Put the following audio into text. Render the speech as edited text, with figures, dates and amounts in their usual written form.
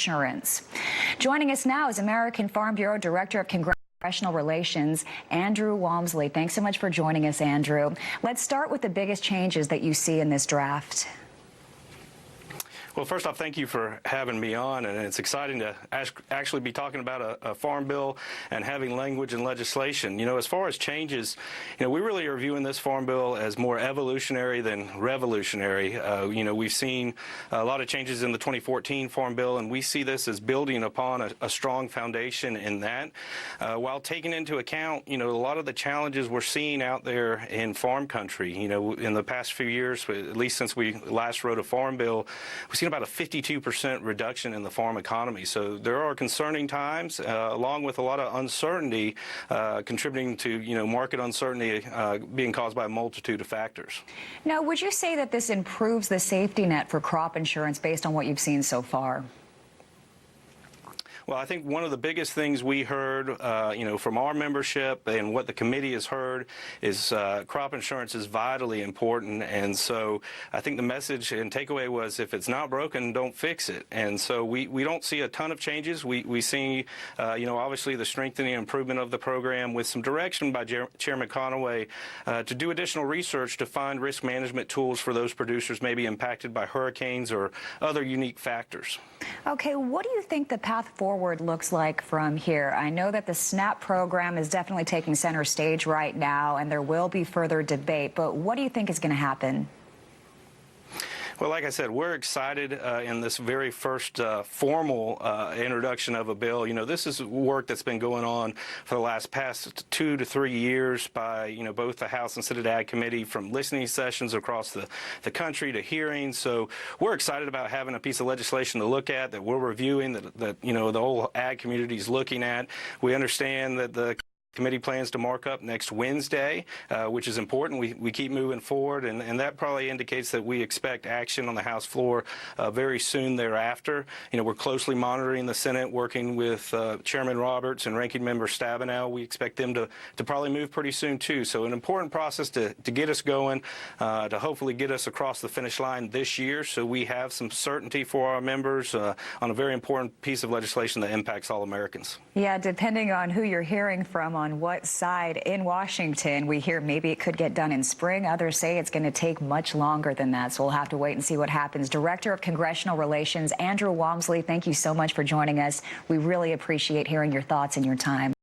insurance. Joining us now is American Farm Bureau Director of Congressional Relations, Andrew Walmsley. Thanks so much for joining us, Andrew. Let's start with the biggest changes that you see in this draft. Well, first off, thank you for having me on, and it's exciting to actually be talking about a farm bill and having language and legislation. You know, as far as changes, you know, we really are viewing this farm bill as more evolutionary than revolutionary. You know, we've seen a lot of changes in the 2014 farm bill, and we see this as building upon a strong foundation in that, while taking into account, you know, a lot of the challenges we're seeing out there in farm country. You know, in the past few years, at least since we last wrote a farm bill, we've seen about a 52% reduction in the farm economy. So there are concerning times, along with a lot of uncertainty contributing to, you know, market uncertainty being caused by a multitude of factors. Now, would you say that this improves the safety net for crop insurance based on what you've seen so far? Well, I think one of the biggest things we heard, you know, from our membership and what the committee has heard is crop insurance is vitally important. And so I think the message and takeaway was, if it's not broken, don't fix it. And so we don't see a ton of changes. We see, you know, obviously the strengthening and improvement of the program with some direction by Chairman Conaway to do additional research to find risk management tools for those producers maybe impacted by hurricanes or other unique factors. Okay, what do you think the path forward looks like from here? I know that the SNAP program is definitely taking center stage right now, and there will be further debate, but what do you think is going to happen? Well, like I said, we're excited in this very first formal introduction of a bill. You know, this is work that's been going on for the past 2 to 3 years by, you know, both the House and Senate Ag Committee, from listening sessions across the country to hearings. So we're excited about having a piece of legislation to look at, that we're reviewing, that you know, the whole ag community is looking at. We understand that the committee plans to mark up next Wednesday, which is important. We keep moving forward, and that probably indicates that we expect action on the House floor very soon thereafter. You know, we're closely monitoring the Senate, working with Chairman Roberts and Ranking Member Stabenow. We expect them to probably move pretty soon too. So an important process to get us going, to hopefully get us across the finish line this year, so we have some certainty for our members on a very important piece of legislation that impacts all Americans. Yeah, depending on who you're hearing from on what side in Washington, we hear maybe it could get done in spring. Others say it's going to take much longer than that. So we'll have to wait and see what happens. Director of Congressional Relations, Andrew Walmsley, thank you so much for joining us. We really appreciate hearing your thoughts and your time.